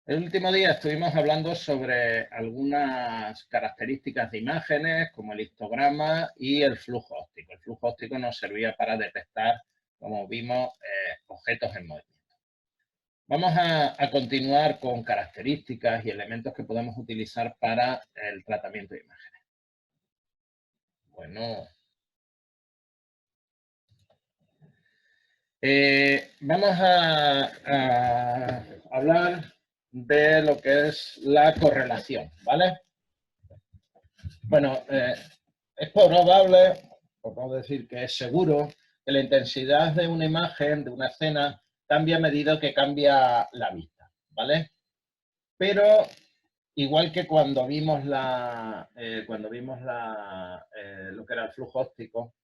El último día estuvimos hablando sobre algunas características de imágenes, como el histograma y el flujo óptico. El flujo óptico nos servía para detectar, como vimos, objetos en movimiento. Vamos a continuar con características y elementos que podemos utilizar para el tratamiento de imágenes. Bueno, vamos a hablar de lo que es la correlación, ¿vale? Bueno, es probable, por no decir que es seguro, que la intensidad de una imagen, de una escena, cambie a medida que cambia la vista, ¿vale? Pero igual que cuando vimos lo que era el flujo óptico,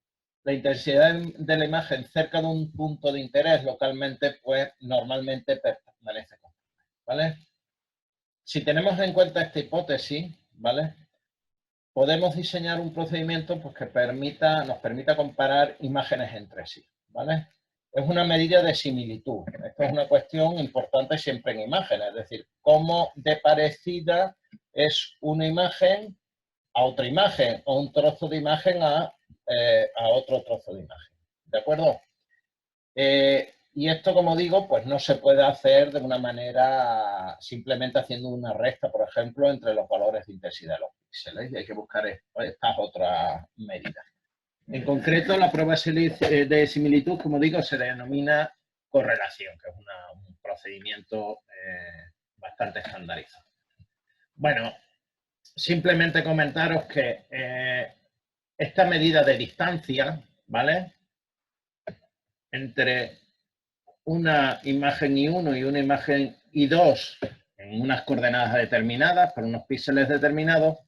la intensidad de la imagen cerca de un punto de interés localmente, pues normalmente permanece constante, ¿vale? Si tenemos en cuenta esta hipótesis, ¿vale? Podemos diseñar un procedimiento pues, que nos permita comparar imágenes entre sí, ¿vale? Es una medida de similitud. Esto es una cuestión importante siempre en imágenes, es decir, cómo de parecida es una imagen a otra imagen o un trozo de imagen a otro trozo de imagen, ¿de acuerdo? Y esto, como digo, pues no se puede hacer de una manera simplemente haciendo una resta, por ejemplo, entre los valores de intensidad de los píxeles. Y hay que buscar estas otras medidas. En concreto, la prueba de similitud, como digo, se denomina correlación, que es un procedimiento bastante estandarizado. Bueno, simplemente comentaros que esta medida de distancia, ¿vale? Entre una imagen I1 y una imagen I2 en unas coordenadas determinadas, por unos píxeles determinados,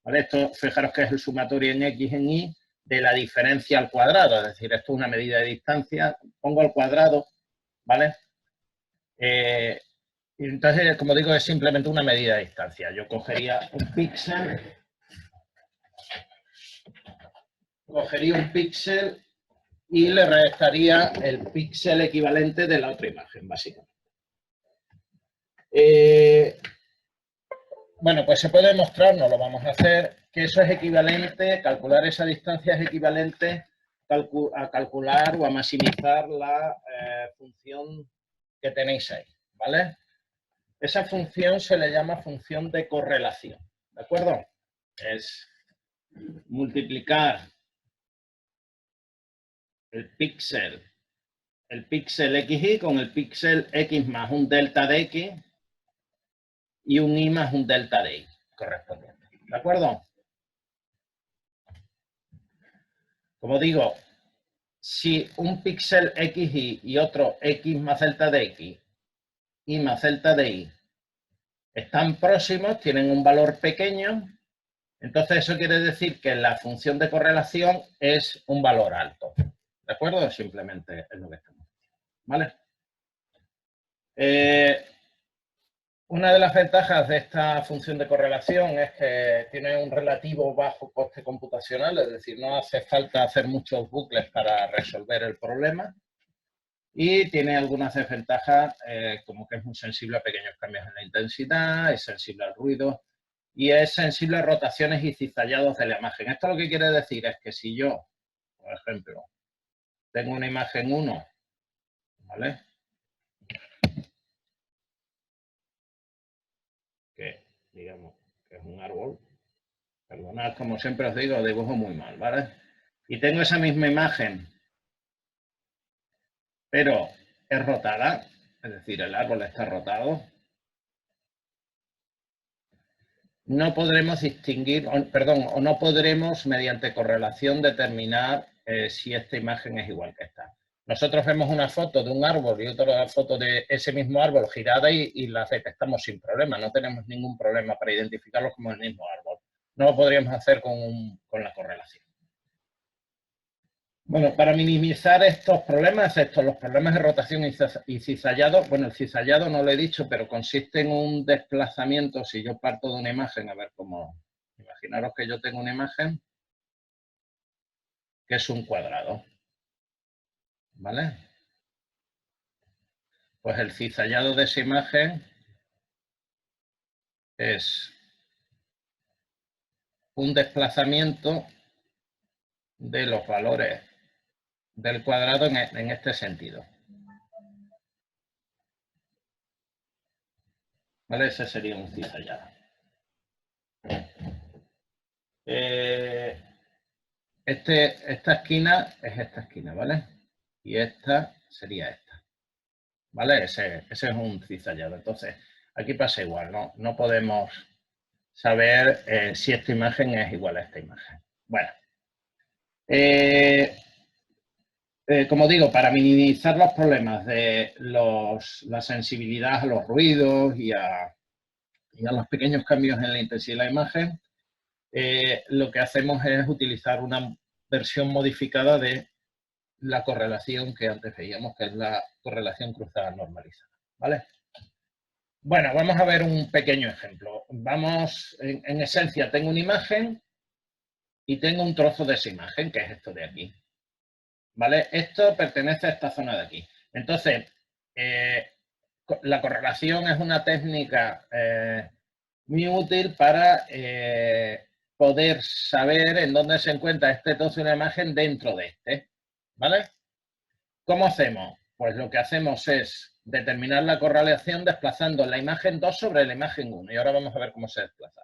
¿vale? Esto, fijaros que es el sumatorio en X en Y de la diferencia al cuadrado, es decir, esto es una medida de distancia, pongo al cuadrado, ¿vale? Entonces, como digo, es simplemente una medida de distancia. Yo cogería un píxel y le restaría el píxel equivalente de la otra imagen, básicamente. Bueno, pues se puede demostrar, no lo vamos a hacer, que eso es equivalente, calcular esa distancia es equivalente a calcular o a maximizar la función que tenéis ahí, ¿vale? Esa función se le llama función de correlación, ¿de acuerdo? Es multiplicar el píxel XY con el píxel X más un delta de X y un Y más un delta de Y correspondiente, ¿de acuerdo? Como digo, si un píxel XY y otro X más delta de X, Y más delta de Y, están próximos, tienen un valor pequeño, entonces eso quiere decir que la función de correlación es un valor alto. ¿De acuerdo? Simplemente es lo que estamos diciendo. ¿Vale? Una de las ventajas de esta función de correlación es que tiene un relativo bajo coste computacional, es decir, no hace falta hacer muchos bucles para resolver el problema. Y tiene algunas desventajas, como que es muy sensible a pequeños cambios en la intensidad, es sensible al ruido y es sensible a rotaciones y cizallados de la imagen. Esto lo que quiere decir es que si yo, por ejemplo, tengo una imagen 1, ¿vale? Que digamos que es un árbol, perdonad, como siempre os digo, dibujo muy mal, ¿vale? Y tengo esa misma imagen, pero es rotada, es decir, el árbol está rotado, no podremos distinguir, perdón, o no podremos mediante correlación determinar si esta imagen es igual que esta. Nosotros vemos una foto de un árbol y otra foto de ese mismo árbol girada y las detectamos sin problema. No tenemos ningún problema para identificarlos como el mismo árbol. No lo podríamos hacer con la correlación. Bueno, para minimizar estos problemas, los problemas de rotación y cizallado, bueno, el cizallado no lo he dicho, pero consiste en un desplazamiento, si yo parto de una imagen, a ver cómo, imaginaros que yo tengo una imagen que es un cuadrado, ¿vale? Pues el cizallado de esa imagen es un desplazamiento de los valores del cuadrado en este sentido. ¿Vale? Ese sería un cizallado. Esta esquina es esta esquina, ¿vale? Y esta sería esta. ¿Vale? Ese es un cizallado. Entonces, aquí pasa igual, ¿no? No podemos saber si esta imagen es igual a esta imagen. Bueno. Como digo, para minimizar los problemas de la sensibilidad a los ruidos y a los pequeños cambios en la intensidad de la imagen, lo que hacemos es utilizar una versión modificada de la correlación que antes veíamos, que es la correlación cruzada normalizada, ¿vale? Bueno, vamos a ver un pequeño ejemplo. Vamos, en esencia, tengo una imagen y tengo un trozo de esa imagen, que es esto de aquí, ¿vale? Esto pertenece a esta zona de aquí. Entonces, la correlación es una técnica muy útil para poder saber en dónde se encuentra este trozo de una imagen dentro de este, ¿vale? ¿Cómo hacemos? Pues lo que hacemos es determinar la correlación desplazando la imagen 2 sobre la imagen 1. Y ahora vamos a ver cómo se desplaza.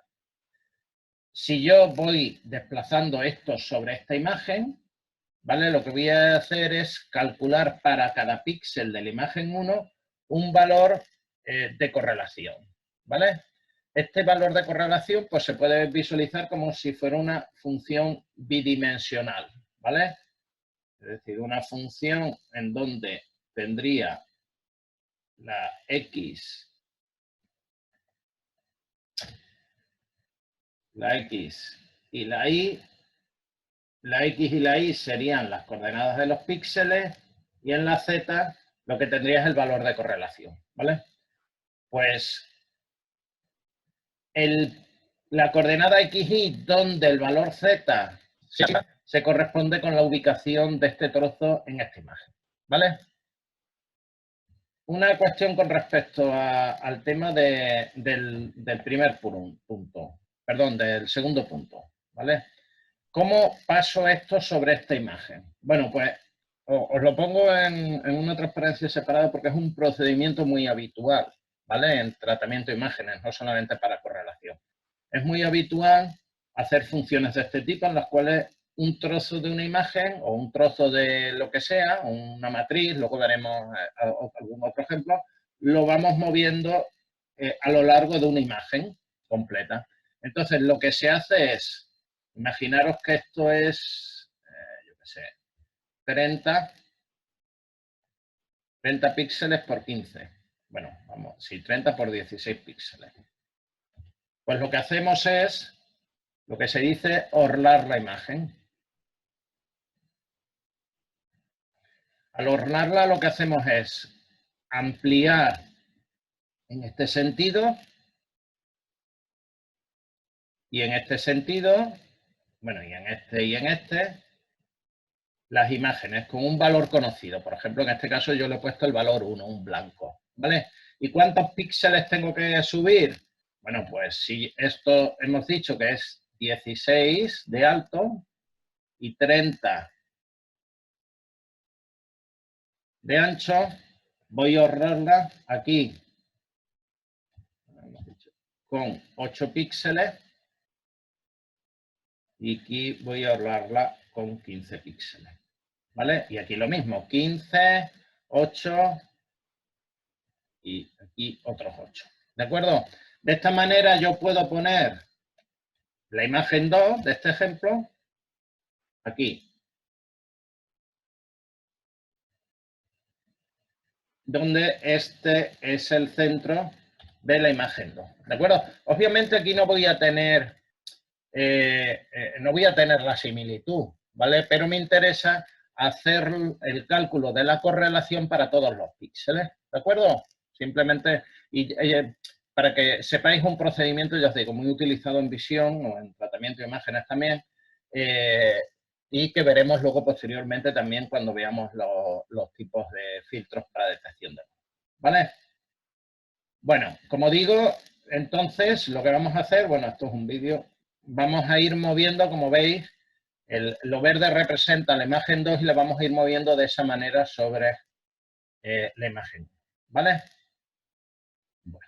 Si yo voy desplazando esto sobre esta imagen, ¿vale? Lo que voy a hacer es calcular para cada píxel de la imagen 1 un valor de correlación, ¿vale? Este valor de correlación pues, se puede visualizar como si fuera una función bidimensional, ¿vale? Es decir, una función en donde tendría la X y la Y. La X y la Y serían las coordenadas de los píxeles y en la Z lo que tendría es el valor de correlación, ¿vale? Pues la coordenada XY donde el valor Z se corresponde con la ubicación de este trozo en esta imagen, ¿vale? Una cuestión con respecto al tema del primer punto, perdón, del segundo punto, ¿vale? ¿Cómo paso esto sobre esta imagen? Bueno, pues os lo pongo en una transparencia separada porque es un procedimiento muy habitual, ¿vale? En tratamiento de imágenes, no solamente para correlación. Es muy habitual hacer funciones de este tipo en las cuales un trozo de una imagen o un trozo de lo que sea, una matriz, luego veremos algún otro ejemplo, lo vamos moviendo a lo largo de una imagen completa. Entonces, lo que se hace es, imaginaros que esto es, yo qué sé, 30 píxeles por 15. Bueno, vamos, sí, 30 por 16 píxeles. Pues lo que hacemos es lo que se dice orlar la imagen. Al orlarla lo que hacemos es ampliar en este sentido y en este sentido, bueno, y en este, las imágenes con un valor conocido. Por ejemplo, en este caso yo le he puesto el valor 1, un blanco, ¿vale? ¿Y cuántos píxeles tengo que subir? Bueno, pues si esto hemos dicho que es 16 de alto y 30 de ancho, voy a ahorrarla aquí con 8 píxeles y aquí voy a ahorrarla con 15 píxeles, ¿vale? Y aquí lo mismo, 15, 8 y aquí otros 8, ¿de acuerdo? De esta manera yo puedo poner la imagen 2 de este ejemplo aquí, donde este es el centro de la imagen 2, ¿de acuerdo? Obviamente aquí no voy a tener la similitud, ¿vale? Pero me interesa hacer el cálculo de la correlación para todos los píxeles, ¿de acuerdo? Simplemente, para que sepáis un procedimiento, ya os digo, muy utilizado en visión o en tratamiento de imágenes también, y que veremos luego posteriormente también cuando veamos los tipos de filtros para detección de error, ¿vale? Bueno, como digo, Entonces, lo que vamos a hacer, bueno, esto es un vídeo, vamos a ir moviendo, como veis, lo verde representa la imagen 2 y la vamos a ir moviendo de esa manera sobre la imagen, ¿vale? Bueno.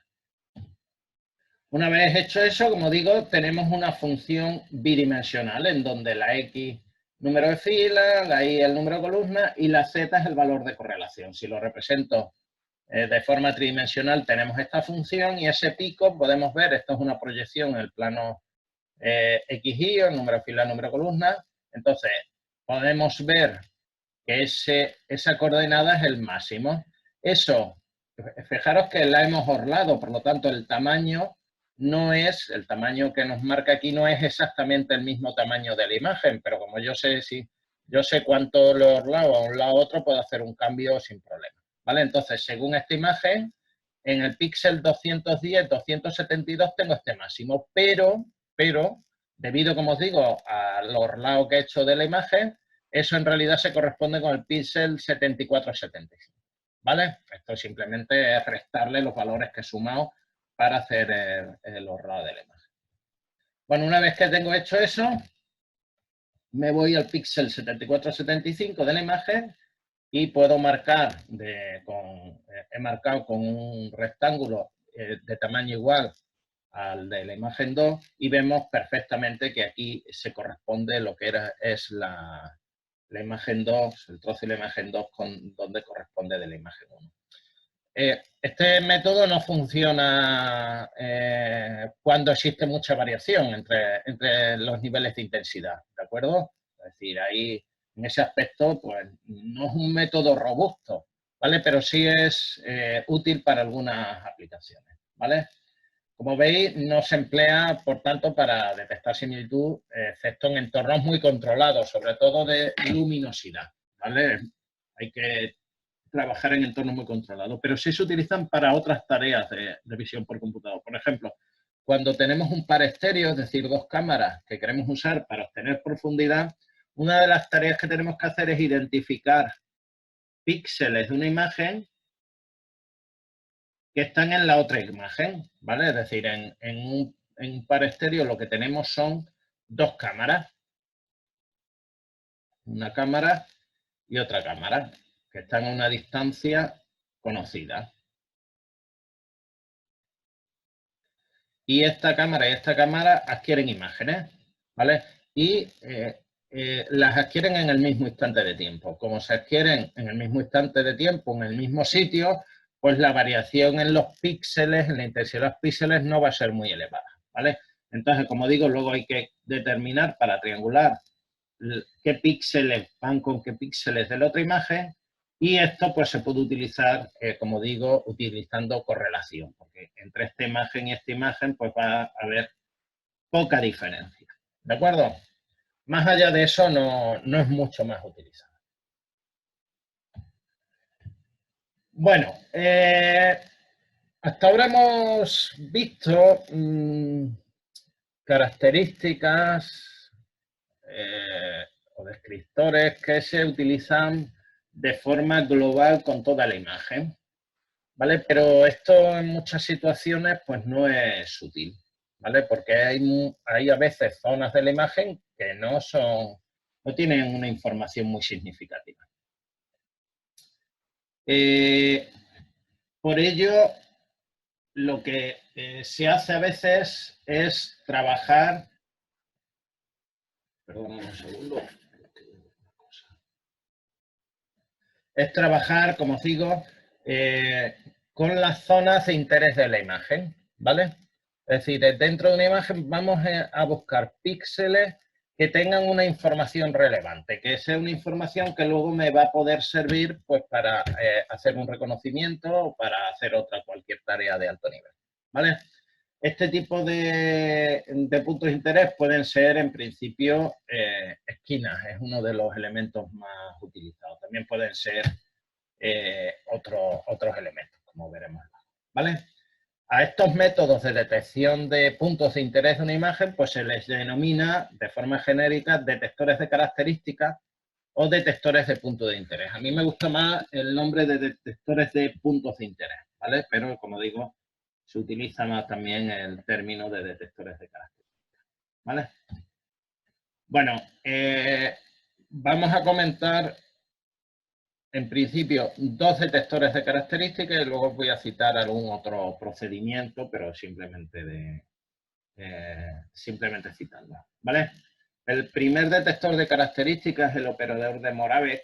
Una vez hecho eso, como digo, tenemos una función bidimensional en donde la X número de fila, la Y el número de columnas y la Z es el valor de correlación. Si lo represento de forma tridimensional tenemos esta función y ese pico podemos ver, esto es una proyección en el plano XY, el número de fila, el número de columnas. Entonces, podemos ver que esa coordenada es el máximo. Eso, fijaros que la hemos orlado, por lo tanto el tamaño el tamaño que nos marca aquí no es exactamente el mismo tamaño de la imagen, pero como yo sé cuánto lo he orlado a un lado a otro, puedo hacer un cambio sin problema. ¿Vale? Entonces, según esta imagen, en el píxel 210, 272 tengo este máximo, pero, debido, como os digo, al orlado que he hecho de la imagen, eso en realidad se corresponde con el píxel 7475, ¿vale? Esto simplemente es restarle los valores que he sumado para hacer el orlado de la imagen. Bueno, una vez que tengo hecho eso, me voy al píxel 7475 de la imagen y puedo marcar, he marcado con un rectángulo de tamaño igual al de la imagen 2 y vemos perfectamente que aquí se corresponde lo que es la imagen 2, el trozo de la imagen 2 con donde corresponde de la imagen 1. Este método no funciona cuando existe mucha variación entre los niveles de intensidad, ¿de acuerdo? Es decir, ahí en ese aspecto pues no es un método robusto, ¿vale? Pero sí es útil para algunas aplicaciones, ¿vale? Como veis, no se emplea, por tanto, para detectar similitud, excepto en entornos muy controlados, sobre todo de luminosidad, ¿vale? Hay que trabajar en entornos muy controlados, pero sí se utilizan para otras tareas de visión por computador. Por ejemplo, cuando tenemos un par estéreo, es decir, dos cámaras que queremos usar para obtener profundidad, una de las tareas que tenemos que hacer es identificar píxeles de una imagen que están en la otra imagen, ¿vale? Es decir, en un par estéreo lo que tenemos son dos cámaras, una cámara y otra cámara, que están a una distancia conocida. Y esta cámara adquieren imágenes, ¿vale? Y las adquieren en el mismo instante de tiempo. Como se adquieren en el mismo instante de tiempo, en el mismo sitio, pues la variación en los píxeles, en la intensidad de los píxeles no va a ser muy elevada, ¿vale? Entonces, como digo, luego hay que determinar para triangular qué píxeles van con qué píxeles de la otra imagen y esto pues se puede utilizar, como digo, utilizando correlación, porque entre esta imagen y esta imagen pues va a haber poca diferencia, ¿de acuerdo? Más allá de eso no es mucho más utilizado. Bueno, hasta ahora hemos visto características o descriptores que se utilizan de forma global con toda la imagen, ¿vale? Pero esto en muchas situaciones pues no es útil, ¿vale? Porque hay a veces zonas de la imagen que no tienen una información muy significativa. Por ello, lo que se hace a veces es trabajar... Perdón, un segundo. Es trabajar, como os digo, con las zonas de interés de la imagen, ¿vale? Es decir, dentro de una imagen vamos a buscar píxeles que tengan una información relevante, que sea una información que luego me va a poder servir pues, para hacer un reconocimiento o para hacer cualquier tarea de alto nivel, ¿vale? Este tipo de puntos de interés pueden ser, en principio, esquinas, es uno de los elementos más utilizados. También pueden ser otros elementos, como veremos, ¿vale? A estos métodos de detección de puntos de interés de una imagen, pues se les denomina, de forma genérica, detectores de características o detectores de puntos de interés. A mí me gusta más el nombre de detectores de puntos de interés, ¿vale? Pero, como digo, se utiliza más también el término de detectores de características, ¿vale? Bueno, vamos a comentar en principio 2 detectores de características y luego os voy a citar algún otro procedimiento, pero simplemente citarlo, ¿vale? El primer detector de características es el operador de Moravec,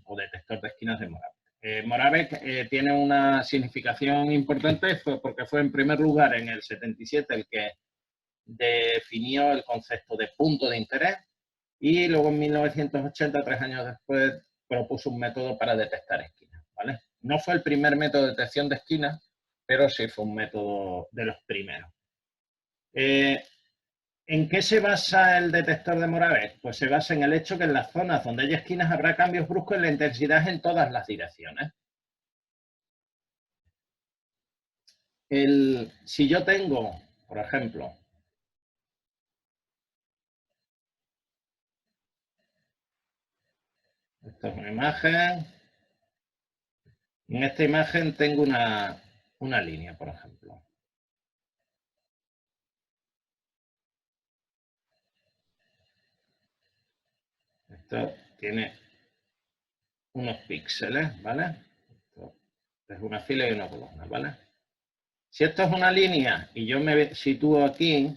o detector de esquinas de Moravec. Moravec tiene una significación importante porque fue en primer lugar en el 77 el que definió el concepto de punto de interés y luego en 1980, 3 años después, propuso un método para detectar esquinas, ¿vale? No fue el primer método de detección de esquinas, pero sí fue un método de los primeros. ¿En qué se basa el detector de Moravec? Pues se basa en el hecho que en las zonas donde hay esquinas habrá cambios bruscos en la intensidad en todas las direcciones. Si yo tengo, por ejemplo, esto es una imagen, en esta imagen tengo una línea, por ejemplo. Esto tiene unos píxeles, ¿vale? Esto es una fila y una columna, ¿vale? Si esto es una línea y yo me sitúo aquí,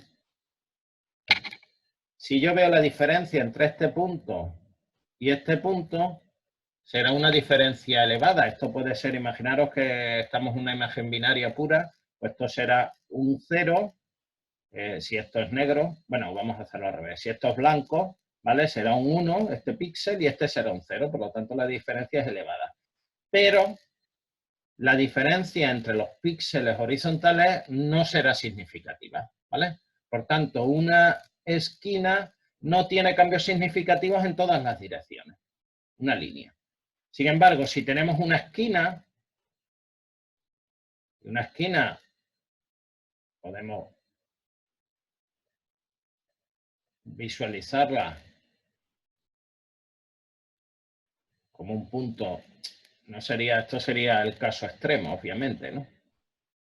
si yo veo la diferencia entre este punto y este punto, será una diferencia elevada. Esto puede ser, imaginaros que estamos en una imagen binaria pura, pues esto será un 0. Si esto es negro, bueno, vamos a hacerlo al revés. Si esto es blanco, ¿vale? Será un 1, este píxel, y este será un 0. Por lo tanto, la diferencia es elevada. Pero la diferencia entre los píxeles horizontales no será significativa, ¿vale? Por tanto, una esquina no tiene cambios significativos en todas las direcciones. Una línea. Sin embargo, si tenemos una esquina podemos visualizarla como un punto, no sería, esto sería el caso extremo, obviamente, ¿no?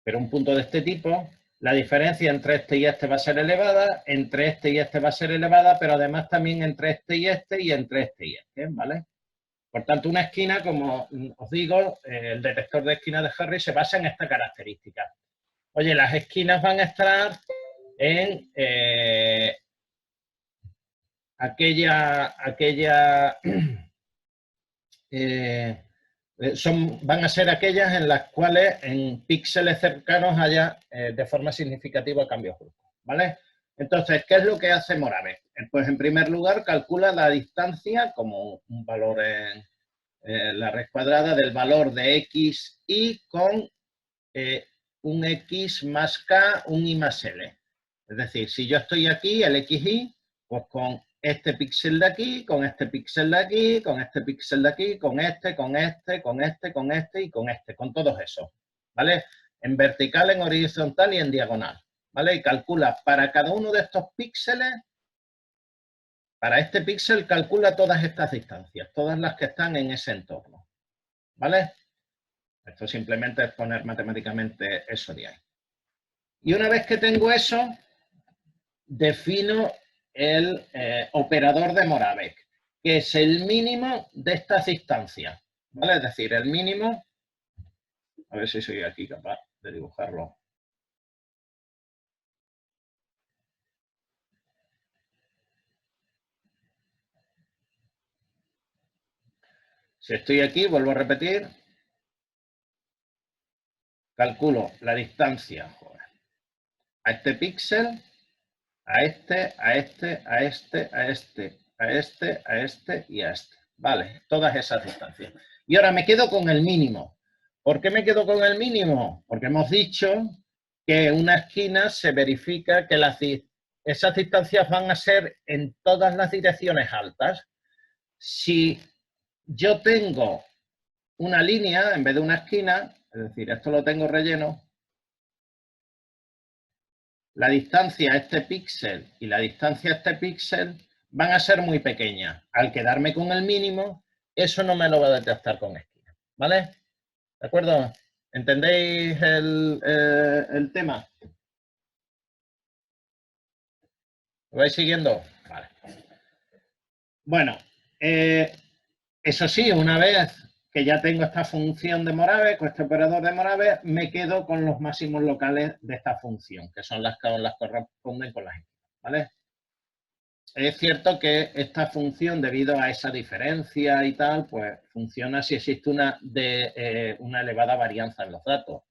Pero un punto de este tipo, la diferencia entre este y este va a ser elevada, entre este y este va a ser elevada, pero además también entre este y entre este y este, ¿vale? Por tanto, una esquina, como os digo, el detector de esquinas de Harry se basa en esta característica. Oye, las esquinas van a estar en van a ser aquellas en las cuales en píxeles cercanos haya de forma significativa cambios bruscos, ¿vale? Entonces, ¿qué es lo que hace Moravec? Pues en primer lugar calcula la distancia como un valor en la raíz cuadrada del valor de x y con un x más k, un y más l. Es decir, si yo estoy aquí, el xy, pues con este píxel de aquí, con este píxel de aquí, con este píxel de aquí, con este, con este, con este, con este y con este, con todos esos, ¿vale? En vertical, en horizontal y en diagonal, ¿vale? Y calcula para cada uno de estos píxeles, para este píxel calcula todas estas distancias, todas las que están en ese entorno, ¿vale? Esto simplemente es poner matemáticamente eso de ahí. Y una vez que tengo eso, defino el operador de Moravec, que es el mínimo de estas distancias, ¿vale? Es decir, el mínimo, a ver si soy aquí capaz de dibujarlo. Si estoy aquí, vuelvo a repetir, calculo la distancia a este píxel, a este, a este, a este, a este, a este, a este y a este. Vale, todas esas distancias. Y ahora me quedo con el mínimo. ¿Por qué me quedo con el mínimo? Porque hemos dicho que una esquina se verifica que esas distancias van a ser en todas las direcciones altas. Si yo tengo una línea en vez de una esquina, es decir, esto lo tengo relleno, la distancia a este píxel y la distancia a este píxel van a ser muy pequeñas. Al quedarme con el mínimo, eso no me lo va a detectar con esquina. ¿Vale? ¿De acuerdo? ¿Entendéis el tema? ¿Lo vais siguiendo? Vale. Bueno, eso sí, una vez que ya tengo esta función de Moravec, con este operador de Moravec, me quedo con los máximos locales de esta función, que son las que corresponden con las esquinas, ¿vale? Es cierto que esta función, debido a esa diferencia y tal, pues funciona si existe una elevada varianza en los datos.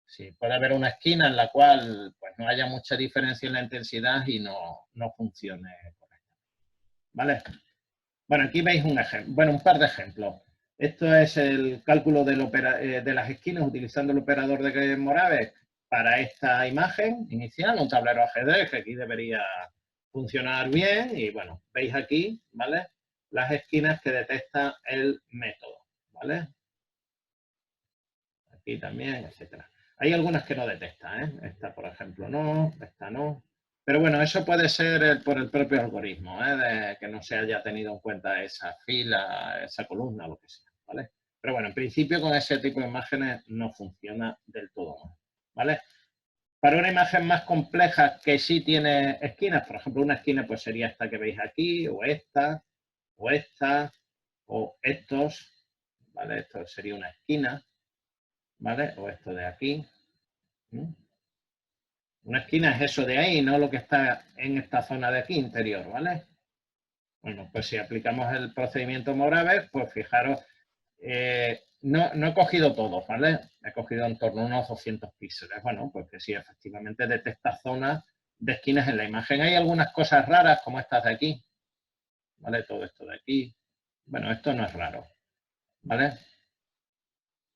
Sí, puede haber una esquina en la cual pues, no haya mucha diferencia en la intensidad y no funcione correctamente. ¿Vale? Bueno, aquí veis un par de ejemplos. Esto es el cálculo de las esquinas utilizando el operador de Moravec para esta imagen inicial, un tablero ajedrez que aquí debería funcionar bien. Y bueno, veis aquí, ¿vale? Las esquinas que detecta el método, ¿vale? Aquí también, etcétera. Hay algunas que no detecta, ¿eh? Esta, por ejemplo, no, esta no. Pero bueno, eso puede ser por el propio algoritmo, ¿eh? De que no se haya tenido en cuenta esa fila, esa columna, lo que sea, ¿vale? Pero bueno, en principio con ese tipo de imágenes no funciona del todo mal, ¿vale? Para una imagen más compleja que sí tiene esquinas, por ejemplo, una esquina pues sería esta que veis aquí, o esta, o estos, ¿vale? Esto sería una esquina, ¿vale? O esto de aquí. Una esquina es eso de ahí, no lo que está en esta zona de aquí interior, ¿vale? Bueno, pues si aplicamos el procedimiento Moravec, pues fijaros, no he cogido todos, ¿vale? He cogido en torno a unos 200 píxeles. Bueno, pues que sí, efectivamente detecta zonas de esquinas en la imagen. Hay algunas cosas raras, como estas de aquí, ¿vale? Todo esto de aquí. Bueno, esto no es raro, ¿vale?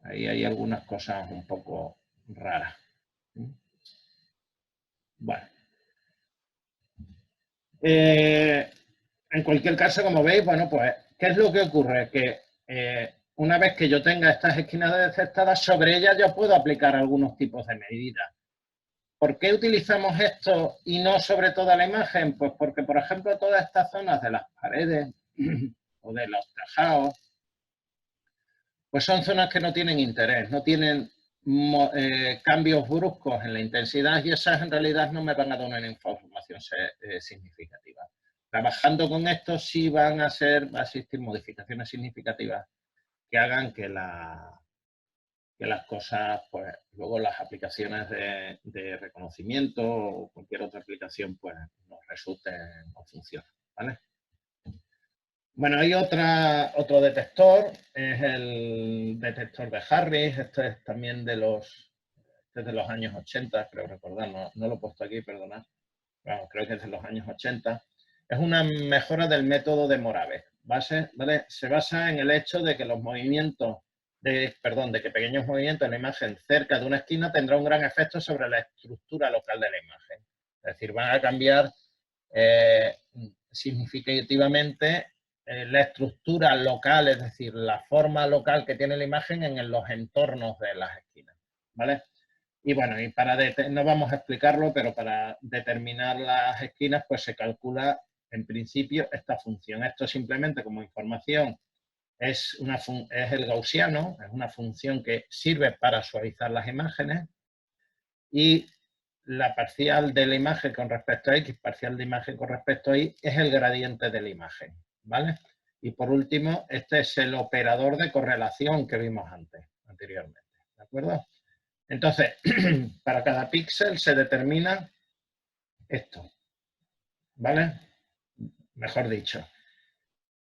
Ahí hay algunas cosas un poco raras. Bueno. En cualquier caso, como veis, bueno, pues, ¿qué es lo que ocurre? Que una vez que yo tenga estas esquinas detectadas, sobre ellas yo puedo aplicar algunos tipos de medidas. ¿Por qué utilizamos esto y no sobre toda la imagen? Pues porque, por ejemplo, todas estas zonas de las paredes o de los tejados, pues son zonas que no tienen interés, no tienen cambios bruscos en la intensidad y esas en realidad no me van a dar una información significativa. Trabajando con esto sí va a existir modificaciones significativas que hagan que las cosas, pues luego las aplicaciones de reconocimiento o cualquier otra aplicación, pues nos resulten o funcionen, ¿vale? Bueno, hay otro detector, es el detector de Harris, este es también de los años 80, creo recordar, no lo he puesto aquí, perdonad, bueno, creo que es de los años 80. Es una mejora del método de Moravec, ¿vale? Se basa en el hecho de que los movimientos, de que pequeños movimientos en la imagen cerca de una esquina tendrá un gran efecto sobre la estructura local de la imagen. Es decir, van a cambiar significativamente la estructura local, es decir, la forma local que tiene la imagen en los entornos de las esquinas, ¿vale? Y bueno, no vamos a explicarlo, pero para determinar las esquinas, pues se calcula en principio esta función. Esto simplemente como información es el gaussiano, es una función que sirve para suavizar las imágenes y la parcial de la imagen con respecto a X, parcial de imagen con respecto a Y, es el gradiente de la imagen, ¿vale? Y por último, este es el operador de correlación que vimos anteriormente, ¿de acuerdo? Entonces, para cada píxel se determina esto, ¿vale? Mejor dicho,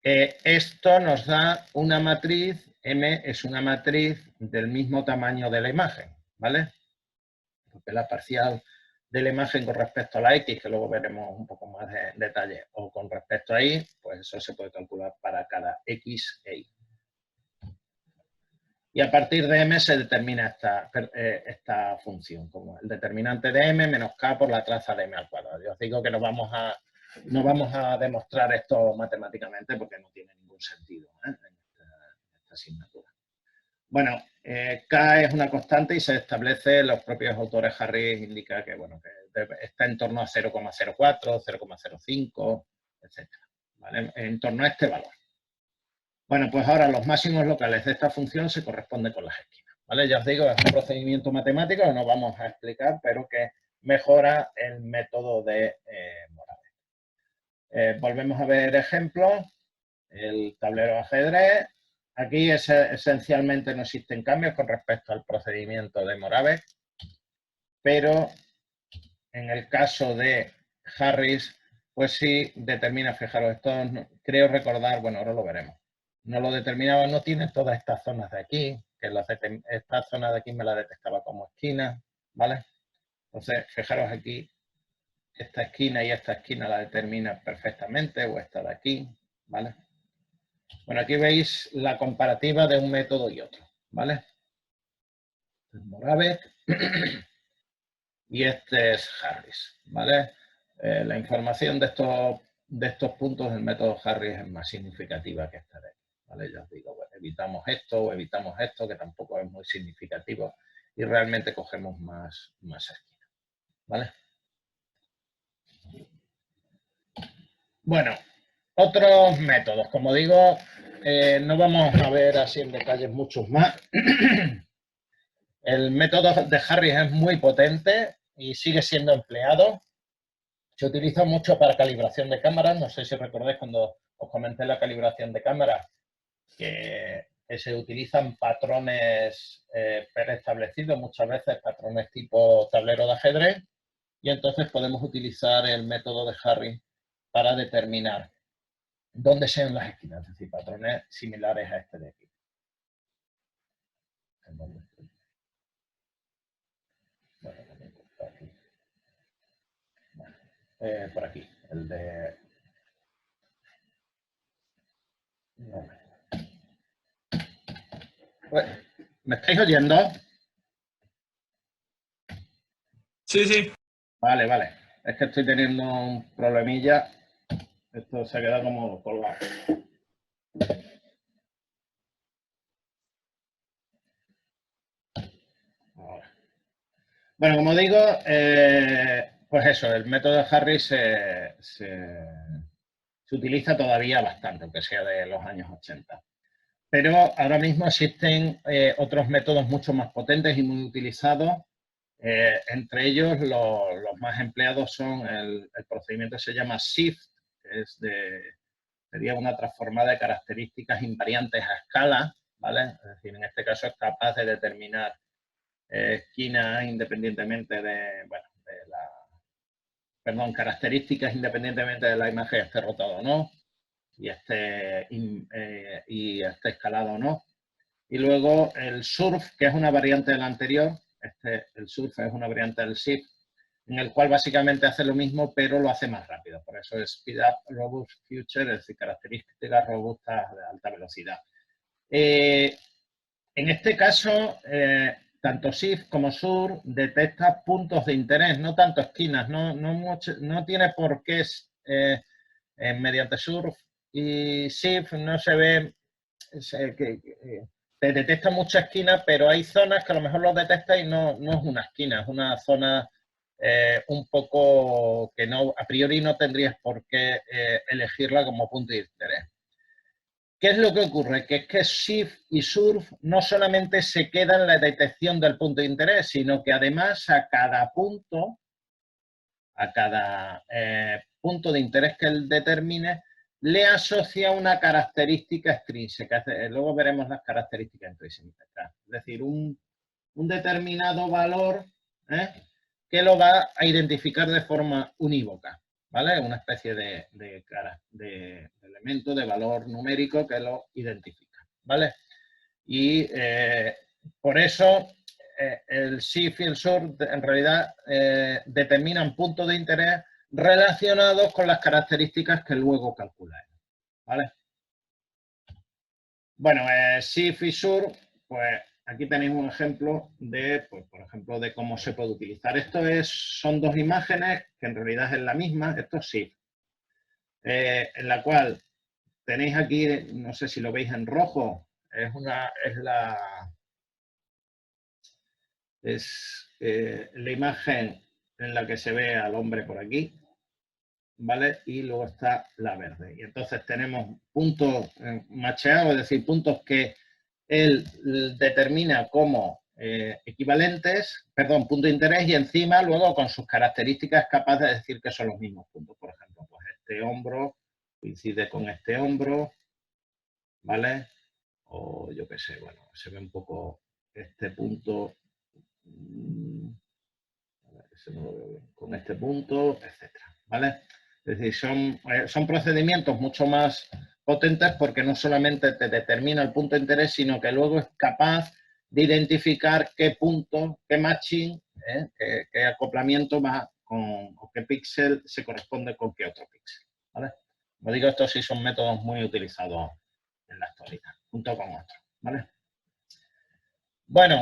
esto nos da una matriz, M es una matriz del mismo tamaño de la imagen, ¿vale? Porque la parcial de la imagen con respecto a la X, que luego veremos un poco más de detalle, o con respecto a Y, pues eso se puede calcular para cada X e Y. Y a partir de M se determina esta función, como el determinante de M menos K por la traza de M al cuadrado. Yo os digo que no vamos a demostrar esto matemáticamente porque no tiene ningún sentido en esta asignatura. Bueno, K es una constante y se establece, los propios autores Harris indica que, bueno, que está en torno a 0,04, 0,05, etc. ¿Vale? En torno a este valor. Bueno, pues ahora los máximos locales de esta función se corresponden con las esquinas, ¿vale? Ya os digo, es un procedimiento matemático que no vamos a explicar, pero que mejora el método de Moravec. Volvemos a ver ejemplos. El tablero de ajedrez. Aquí esencialmente no existen cambios con respecto al procedimiento de Moravec, pero en el caso de Harris, pues sí determina, fijaros, esto creo recordar, bueno, ahora lo veremos. No lo determinaba, no tiene todas estas zonas de aquí, que esta zona de aquí me la detectaba como esquina, ¿vale? Entonces, fijaros aquí, esta esquina y esta esquina la determina perfectamente, o esta de aquí, ¿vale? Bueno, aquí veis la comparativa de un método y otro, ¿vale? Este es Moravec y este es Harris, ¿vale? La información de estos puntos del método Harris es más significativa que esta de aquí, ¿vale? Ya os digo, bueno, evitamos esto, que tampoco es muy significativo y realmente cogemos más esquina, ¿vale? Bueno, otros métodos, como digo, no vamos a ver así en detalle muchos más. El método de Harris es muy potente y sigue siendo empleado. Se utiliza mucho para calibración de cámaras. No sé si recordáis cuando os comenté la calibración de cámaras, que se utilizan patrones preestablecidos, muchas veces patrones tipo tablero de ajedrez, y entonces podemos utilizar el método de Harris para determinar dónde sean las esquinas, es decir, patrones similares a este de aquí. Bueno, por aquí, el de... No. ¿Me estáis oyendo? Sí, sí. Vale, vale. Es que estoy teniendo un problemilla. Esto se queda como colgado. Ahora. Bueno, como digo, pues eso, el método de Harris se utiliza todavía bastante, aunque sea de los años 80. Pero ahora mismo existen otros métodos mucho más potentes y muy utilizados. Entre ellos, los más empleados son el procedimiento que se llama SIFT, que sería una transformada de características invariantes a escala, ¿vale? Es decir, en este caso es capaz de determinar esquinas independientemente de, bueno, características independientemente de la imagen esté rotada o no, y esté escalado o no. Y luego el surf, que es una variante del anterior, el surf es una variante del SIFT, en el cual básicamente hace lo mismo, pero lo hace más rápido. Por eso es Speed Up Robust Future, es decir, características robustas de alta velocidad. En este caso, tanto SIFT como SUR detecta puntos de interés, no tanto esquinas, no tiene por qué mediante SUR y SIFT no se ve te detecta mucha esquina, pero hay zonas que a lo mejor lo detecta y no es una esquina, es una zona un poco que no, a priori no tendrías por qué elegirla como punto de interés. ¿Qué es lo que ocurre? Que es que SIFT y SURF no solamente se queda en la detección del punto de interés, sino que además a cada punto de interés que él determine, le asocia una característica extrínseca. Luego veremos las características intrínsecas. Es decir, un determinado valor que lo va a identificar de forma unívoca, ¿vale? Una especie de elemento de valor numérico que lo identifica, ¿vale? Y por eso el SIFT y el SURF en realidad determinan puntos de interés relacionados con las características que luego calculan, ¿vale? Bueno, SIFT y SURF, pues aquí tenéis un ejemplo de, pues, por ejemplo, de cómo se puede utilizar. Son dos imágenes que en realidad es la misma, esto es SIFT, en la cual tenéis aquí, no sé si lo veis en rojo, es la imagen en la que se ve al hombre por aquí, ¿vale? Y luego está la verde. Y entonces tenemos puntos macheados, es decir, puntos que él determina como equivalentes, perdón, punto de interés, y encima luego con sus características es capaz de decir que son los mismos puntos. Por ejemplo, pues este hombro coincide con este hombro, ¿vale? O yo qué sé, bueno, se ve un poco este punto, a ver, ese no lo veo bien, con este punto, etcétera, ¿vale? Es decir, son procedimientos mucho más potentes porque no solamente te determina el punto de interés, sino que luego es capaz de identificar qué punto, qué matching, qué acoplamiento va con, o qué píxel se corresponde con qué otro píxel, ¿vale? Como digo, estos sí son métodos muy utilizados en la actualidad, junto con otros, ¿vale? Bueno,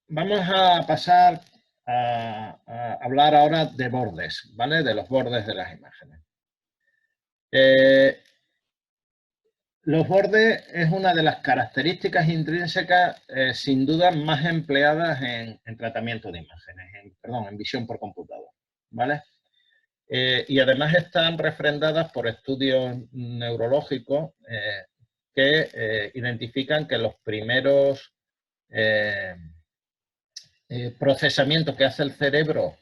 vamos a pasar a hablar ahora de bordes, ¿vale? De los bordes de las imágenes. Los bordes es una de las características intrínsecas, sin duda, más empleadas en tratamiento de imágenes, en visión por computador, ¿vale? Y además están refrendadas por estudios neurológicos que identifican que los primeros procesamientos que hace el cerebro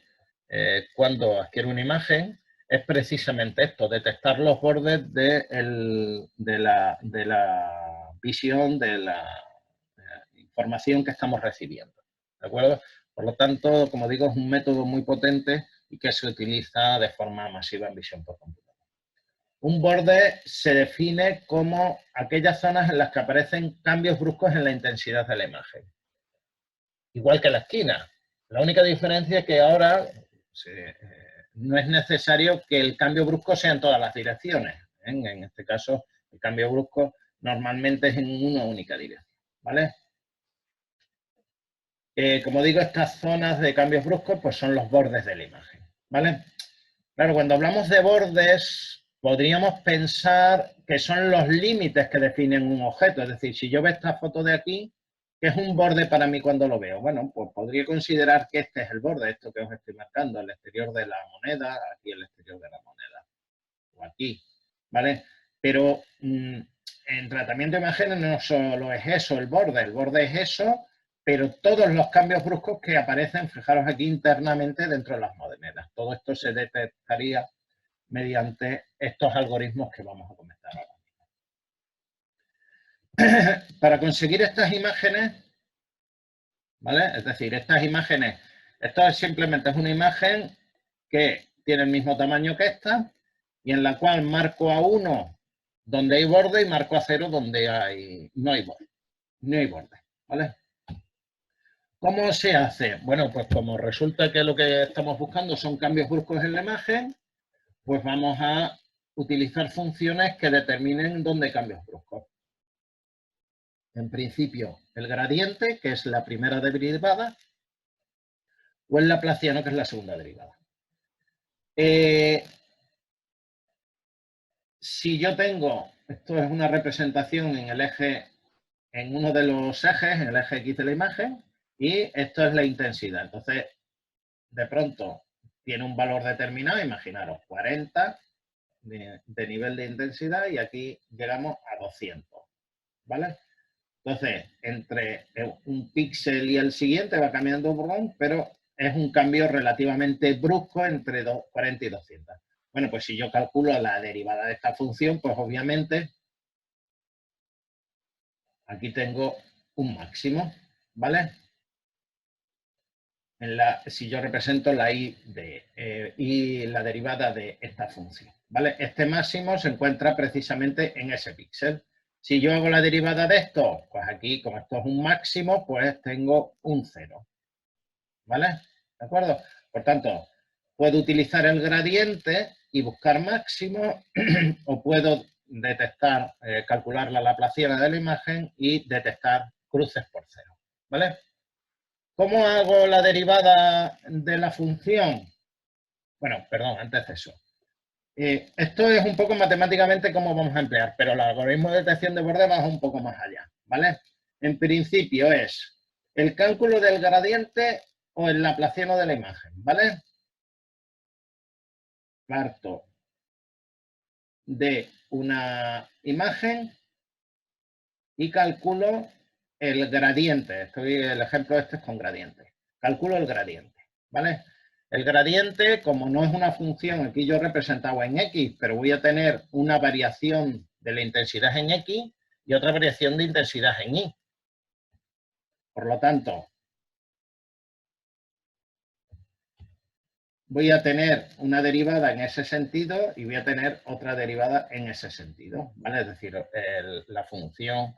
cuando adquiere una imagen es precisamente esto, detectar los bordes de la visión, de la información que estamos recibiendo, ¿de acuerdo? Por lo tanto, como digo, es un método muy potente y que se utiliza de forma masiva en visión por computador. Un borde se define como aquellas zonas en las que aparecen cambios bruscos en la intensidad de la imagen. Igual que la esquina. La única diferencia es que ahora no es necesario que el cambio brusco sea en todas las direcciones. En este caso, el cambio brusco normalmente es en una única dirección, ¿vale? Como digo, estas zonas de cambios bruscos pues son los bordes de la imagen, ¿vale? Claro, cuando hablamos de bordes, podríamos pensar que son los límites que definen un objeto. Es decir, si yo veo esta foto de aquí, ¿qué es un borde para mí cuando lo veo? Bueno, pues podría considerar que este es el borde, esto que os estoy marcando, el exterior de la moneda, aquí el exterior de la moneda, o aquí, ¿vale? Pero en tratamiento de imágenes no solo es eso el borde es eso, pero todos los cambios bruscos que aparecen, fijaros aquí internamente dentro de las monedas. Todo esto se detectaría mediante estos algoritmos que vamos a comentar ahora. Para conseguir estas imágenes, ¿vale? Es decir, estas imágenes, esto simplemente es una imagen que tiene el mismo tamaño que esta y en la cual marco a 1 donde hay borde y marco a 0 donde no hay borde, ¿vale? ¿Cómo se hace? Bueno, pues como resulta que lo que estamos buscando son cambios bruscos en la imagen, pues vamos a utilizar funciones que determinen dónde hay cambios bruscos. En principio, el gradiente, que es la primera derivada, o el laplaciano, que es la segunda derivada. Si yo tengo, esto es una representación en el eje, en uno de los ejes, en el eje X de la imagen, y esto es la intensidad. Entonces, de pronto, tiene un valor determinado, imaginaros, 40 de nivel de intensidad, y aquí llegamos a 200, ¿vale? Entonces, entre un píxel y el siguiente va cambiando un poco, pero es un cambio relativamente brusco entre 40 y 200. Bueno, pues si yo calculo la derivada de esta función, pues obviamente aquí tengo un máximo, ¿vale? Si yo represento la y la derivada de esta función, ¿vale? Este máximo se encuentra precisamente en ese píxel. Si yo hago la derivada de esto, pues aquí, como esto es un máximo, pues tengo un 0, ¿vale? ¿De acuerdo? Por tanto, puedo utilizar el gradiente y buscar máximo o puedo detectar, calcular la laplaciana de la imagen y detectar cruces por 0, ¿vale? ¿Cómo hago la derivada de la función? Bueno, perdón, antes de eso. Esto es un poco matemáticamente cómo vamos a emplear, pero el algoritmo de detección de borde va un poco más allá, ¿vale? En principio es el cálculo del gradiente o el laplaciano de la imagen, ¿vale? Parto de una imagen y calculo el gradiente. El ejemplo este es con gradiente. Calculo el gradiente, ¿vale? El gradiente, como no es una función, aquí yo he representado en X, pero voy a tener una variación de la intensidad en X y otra variación de intensidad en Y. Por lo tanto, voy a tener una derivada en ese sentido y voy a tener otra derivada en ese sentido, ¿vale? Es decir, la función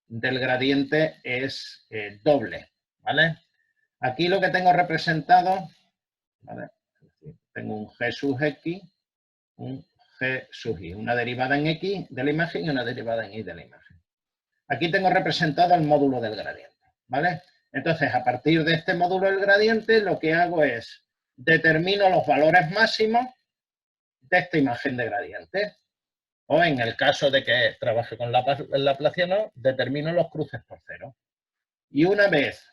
del gradiente es doble, ¿vale? Aquí lo que tengo representado, ¿vale? Tengo un g sub x, un g sub y, una derivada en x de la imagen y una derivada en y de la imagen. Aquí tengo representado el módulo del gradiente, ¿vale? Entonces, a partir de este módulo del gradiente, lo que hago es determino los valores máximos de esta imagen de gradiente. O en el caso de que trabaje con el laplaciano, determino los cruces por cero. Y una vez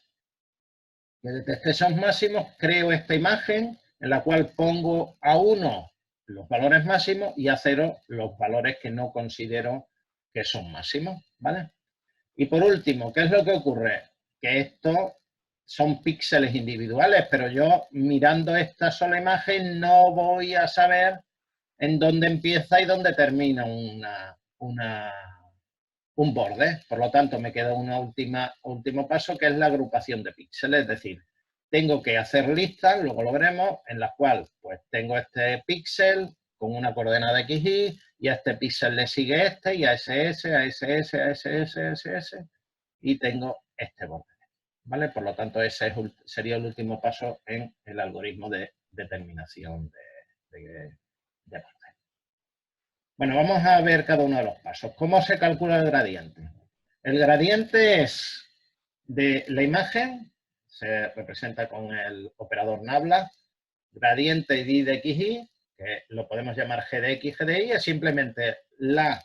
que detecte esos máximos, creo esta imagen en la cual pongo a 1 los valores máximos y a 0 los valores que no considero que son máximos, ¿vale? Y por último, ¿qué es lo que ocurre? Que estos son píxeles individuales, pero yo mirando esta sola imagen no voy a saber en dónde empieza y dónde termina un borde. Por lo tanto, me queda un último paso, que es la agrupación de píxeles. Es decir, tengo que hacer listas, luego lo veremos, en las cuales pues, tengo este píxel con una coordenada XY y a este píxel le sigue este y a SS, a SS, a SS, a SS y tengo este borde. ¿Vale? Por lo tanto, ese sería el último paso en el algoritmo de determinación de borde. Bueno, vamos a ver cada uno de los pasos. ¿Cómo se calcula el gradiente? El gradiente es de la imagen, se representa con el operador nabla, gradiente di de xy, que lo podemos llamar g de x, g de y, es simplemente la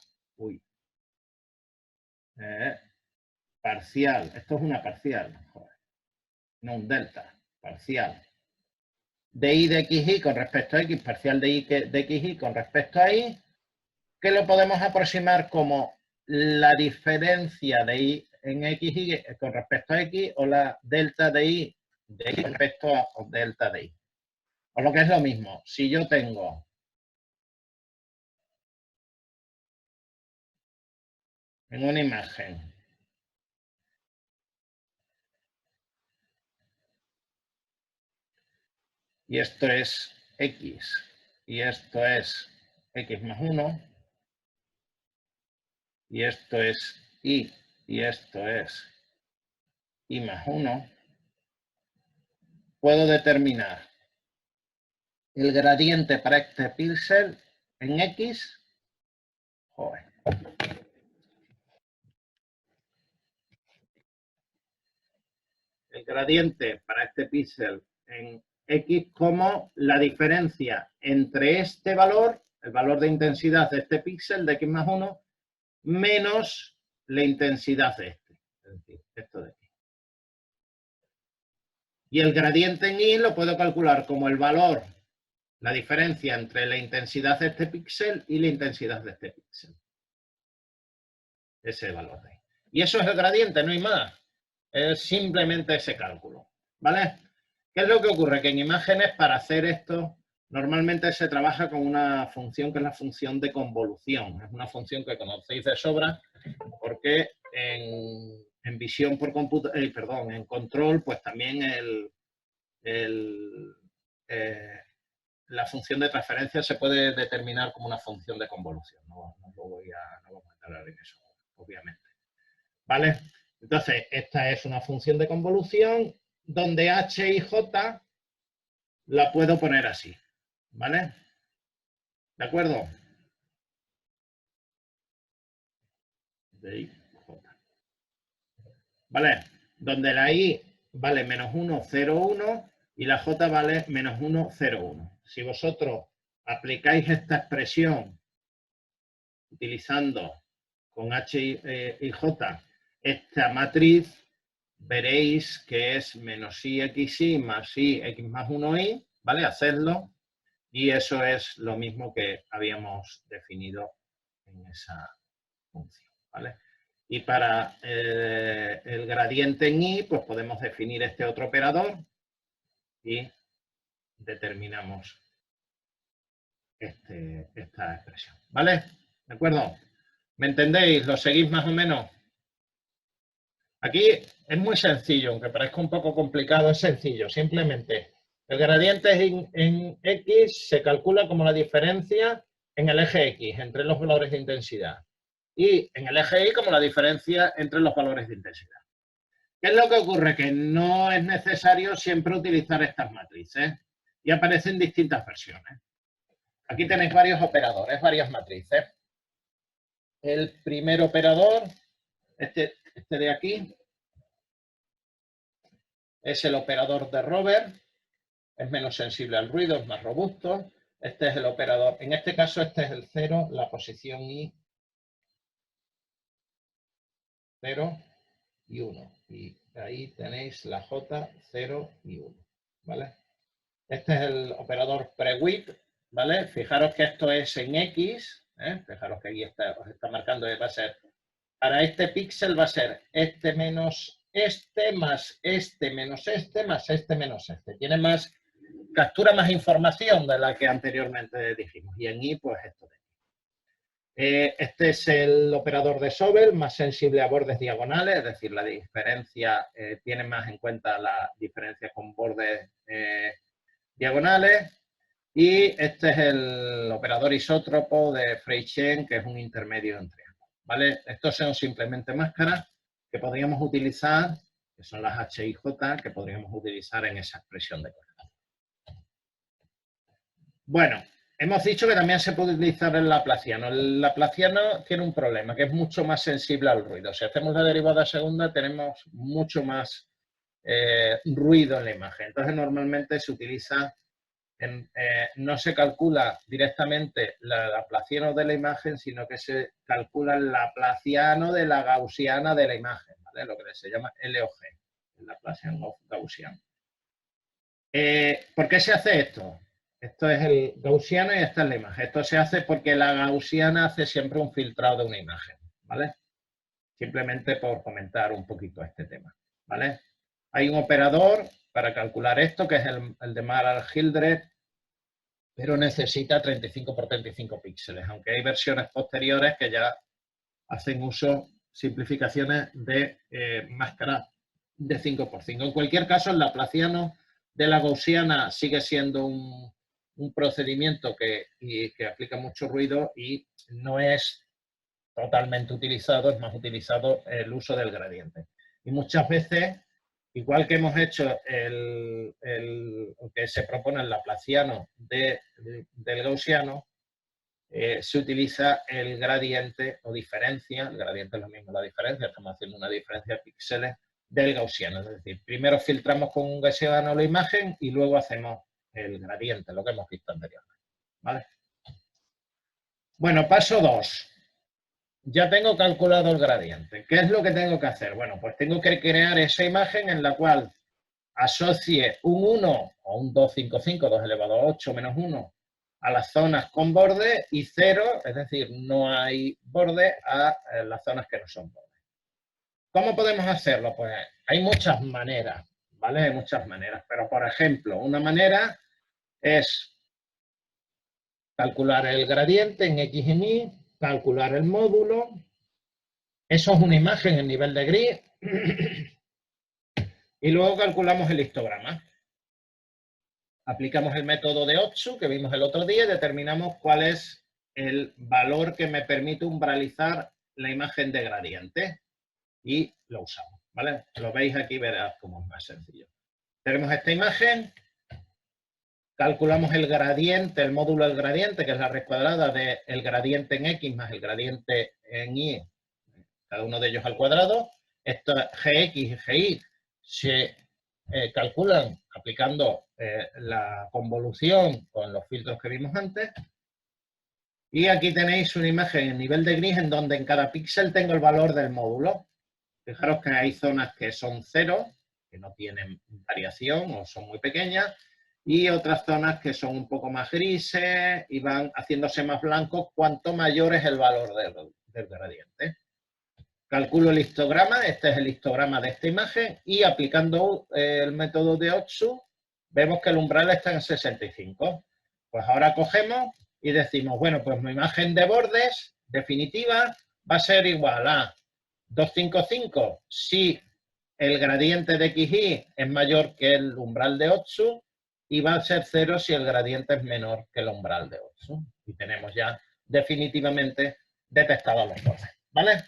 parcial, esto es una parcial, joder, no un delta, parcial, de y de xy con respecto a x, parcial de y de xy con respecto a y, que lo podemos aproximar como la diferencia de y en xy con respecto a x o la delta de y con respecto a delta de y. O lo que es lo mismo, si yo tengo en una imagen y esto es x y esto es x más 1 y esto es y esto es y más 1, puedo determinar el gradiente para este píxel en x. Joder. El gradiente para este píxel en x como la diferencia entre este valor, el valor de intensidad de este píxel de x más 1, menos la intensidad de este. Es decir, esto de aquí. Y el gradiente en y lo puedo calcular como el valor, la diferencia entre la intensidad de este píxel y la intensidad de este píxel. Ese valor de ahí. Y eso es el gradiente, no hay más. Es simplemente ese cálculo. ¿Vale? ¿Qué es lo que ocurre? Que en imágenes, para hacer esto, normalmente se trabaja con una función que es la función de convolución. Es una función que conocéis de sobra porque en visión por computador, en control, pues también la función de transferencia se puede determinar como una función de convolución. No vamos a entrar en eso, obviamente. ¿Vale? Entonces, esta es una función de convolución donde h y j la puedo poner así. ¿Vale? ¿De acuerdo? De i, j. ¿Vale? Donde la i vale menos 1, 0, 1 y la j vale menos 1, 0, 1. Si vosotros aplicáis esta expresión utilizando con h y j esta matriz, veréis que es menos i xy más i x más 1i, ¿vale? Hacedlo y eso es lo mismo que habíamos definido en esa función, ¿vale? Y para el gradiente en Y, pues podemos definir este otro operador y determinamos esta expresión. ¿Vale? ¿De acuerdo? ¿Me entendéis? ¿Lo seguís más o menos? Aquí es muy sencillo, aunque parezca un poco complicado, es sencillo. Simplemente el gradiente en X se calcula como la diferencia en el eje X entre los valores de intensidad. Y en el eje Y como la diferencia entre los valores de intensidad. ¿Qué es lo que ocurre? Que no es necesario siempre utilizar estas matrices y aparecen distintas versiones. Aquí tenéis varios operadores, varias matrices. El primer operador, este de aquí, es el operador de Rover, es menos sensible al ruido, es más robusto. Este es el operador, en este caso este es el 0, la posición Y, 0 y 1. Y ahí tenéis la J, 0 y 1. ¿Vale? Este es el operador pre-width, ¿vale? Fijaros que esto es en X, fijaros que aquí os está marcando que va a ser, para este píxel va a ser este menos este, más este menos este, más este menos este. Tiene más, captura más información de la que anteriormente dijimos. Y en Y, pues esto de aquí. Este es el operador de Sobel, más sensible a bordes diagonales, es decir, la diferencia, tiene más en cuenta la diferencia con bordes diagonales. Y este es el operador isótropo de Freichen, que es un intermedio entre ambos. ¿Vale? Estos son simplemente máscaras que podríamos utilizar, que son las H y J, que podríamos utilizar en esa expresión de correlación. Bueno, hemos dicho que también se puede utilizar el laplaciano. El laplaciano tiene un problema, que es mucho más sensible al ruido. Si hacemos la derivada segunda, tenemos mucho más ruido en la imagen. Entonces, normalmente se utiliza, no se calcula directamente el laplaciano de la imagen, sino que se calcula el laplaciano de la gaussiana de la imagen, ¿vale? Lo que se llama LOG, el laplaciano gaussiano. ¿Por qué se hace esto? Esto es el gaussiano y esta es la imagen. Esto se hace porque la gaussiana hace siempre un filtrado de una imagen, ¿vale? Simplemente por comentar un poquito este tema, ¿vale? Hay un operador para calcular esto, que es el de Maral-Hildreth, pero necesita 35 por 35 píxeles, aunque hay versiones posteriores que ya hacen uso, simplificaciones de máscara de 5 por 5. En cualquier caso, el laplaciano de la gaussiana sigue siendo un procedimiento que aplica mucho ruido y no es totalmente utilizado, es más utilizado el uso del gradiente. Y muchas veces, igual que hemos hecho que se propone el laplaciano del gaussiano, se utiliza el gradiente o diferencia, el gradiente es lo mismo, la diferencia, estamos haciendo una diferencia de píxeles del gaussiano, es decir, primero filtramos con un gaussiano la imagen y luego hacemos el gradiente, lo que hemos visto anteriormente, ¿vale? Bueno, paso 2. Ya tengo calculado el gradiente. ¿Qué es lo que tengo que hacer? Bueno, pues tengo que crear esa imagen en la cual asocie un 1 o un 255, 2 elevado a 8 menos 1 a las zonas con borde y 0, es decir, no hay borde a las zonas que no son borde. ¿Cómo podemos hacerlo? Pues hay muchas maneras, ¿vale? Hay muchas maneras, pero por ejemplo, una manera es calcular el gradiente en X y Y, calcular el módulo. Eso es una imagen en nivel de gris. Y luego calculamos el histograma. Aplicamos el método de Otsu que vimos el otro día y determinamos cuál es el valor que me permite umbralizar la imagen de gradiente. Y lo usamos, ¿vale? Lo veis aquí, verás cómo es más sencillo. Tenemos esta imagen. Calculamos el gradiente, el módulo del gradiente, que es la raíz cuadrada del gradiente en X más el gradiente en Y, cada uno de ellos al cuadrado. Esto Gx y Gi se calculan aplicando la convolución con los filtros que vimos antes. Y aquí tenéis una imagen en nivel de gris en donde en cada píxel tengo el valor del módulo. Fijaros que hay zonas que son 0, que no tienen variación o son muy pequeñas, y otras zonas que son un poco más grises y van haciéndose más blancos cuanto mayor es el valor del gradiente. calculo el histograma, este es el histograma de esta imagen, y aplicando el método de Otsu, vemos que el umbral está en 65. Pues ahora cogemos y decimos, bueno, pues mi imagen de bordes definitiva va a ser igual a 255 si el gradiente de XY es mayor que el umbral de Otsu, y va a ser 0 si el gradiente es menor que el umbral de Otsu. Y tenemos ya definitivamente detectados los bordes, ¿vale?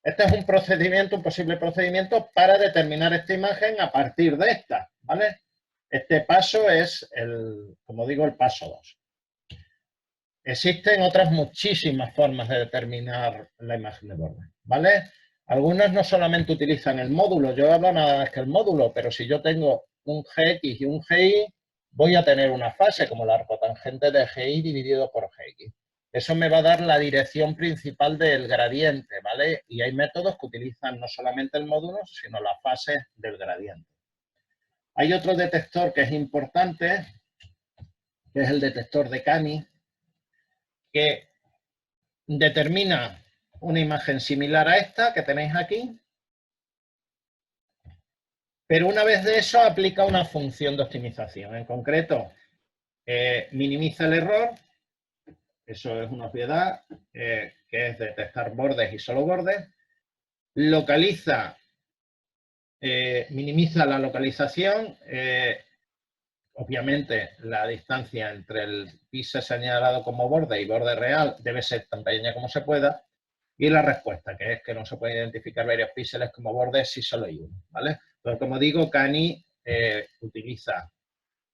Este es un procedimiento, un posible procedimiento para determinar esta imagen a partir de esta, ¿vale? Este paso es, como digo, el paso 2. Existen otras muchísimas formas de determinar la imagen de borde, ¿vale? Algunas no solamente utilizan el módulo, yo hablo nada más que el módulo, pero si yo tengo un GX y un GY, voy a tener una fase como la arcotangente de GY dividido por GX. Eso me va a dar la dirección principal del gradiente, ¿vale? Y hay métodos que utilizan no solamente el módulo, sino la fase del gradiente. Hay otro detector que es importante, que es el detector de Cani, que determina una imagen similar a esta que tenéis aquí, pero una vez de eso aplica una función de optimización. En concreto, minimiza el error, eso es una obviedad, que es detectar bordes y solo bordes, localiza, minimiza la localización, obviamente la distancia entre el píxel señalado como borde y borde real debe ser tan pequeña como se pueda, y la respuesta, que es que no se pueden identificar varios píxeles como bordes si solo hay uno, ¿vale? Pero como digo, Cani utiliza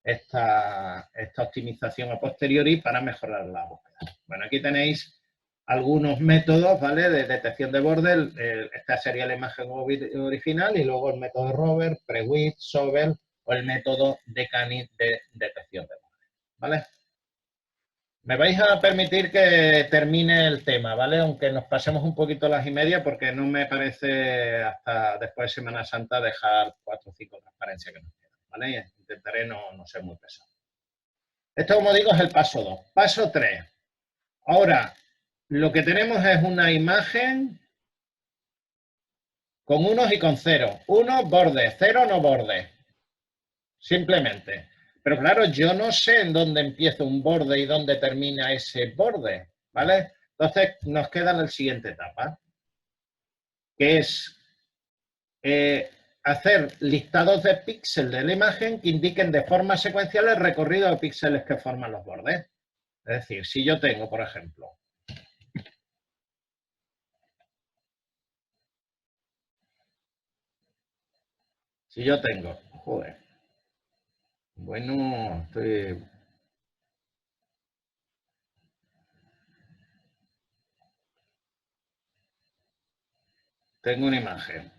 esta optimización a posteriori para mejorar la búsqueda. Bueno, aquí tenéis algunos métodos, ¿vale?, de detección de bordes. Esta sería la imagen original y luego el método Rover, Prewitt, Sobel o el método de Cani de detección de bordes, ¿vale? Me vais a permitir que termine el tema, ¿vale? Aunque nos pasemos un poquito las y media porque no me parece hasta después de Semana Santa dejar 4 o 5 transparencias que nos quedan, ¿vale? Intentaré no ser muy pesado. Esto, como digo, es el paso 2. Paso 3. Ahora, lo que tenemos es una imagen con unos y con ceros. Unos bordes, cero no bordes. Simplemente. Pero claro, yo no sé en dónde empieza un borde y dónde termina ese borde, ¿vale? Entonces nos queda la siguiente etapa, que es hacer listados de píxeles de la imagen que indiquen de forma secuencial el recorrido de píxeles que forman los bordes. Es decir, si yo tengo, por ejemplo, joder, bueno, tengo una imagen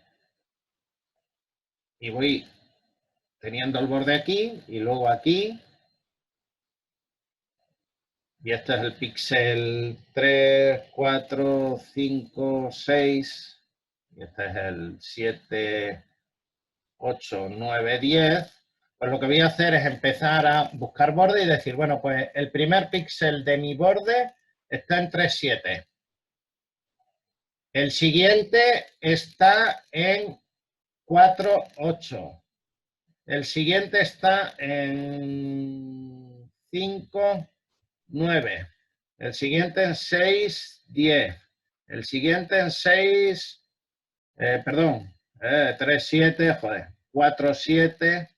y voy teniendo el borde aquí y luego aquí, y este es el píxel 3, 4, 5, 6, y este es el 7, 8, 9, 10, pues lo que voy a hacer es empezar a buscar borde y decir, bueno, pues el primer píxel de mi borde está en 3,7. El siguiente está en 4,8. El siguiente está en 5,9. El siguiente en 6,10. El siguiente en 6, 3,7, joder, 4,7,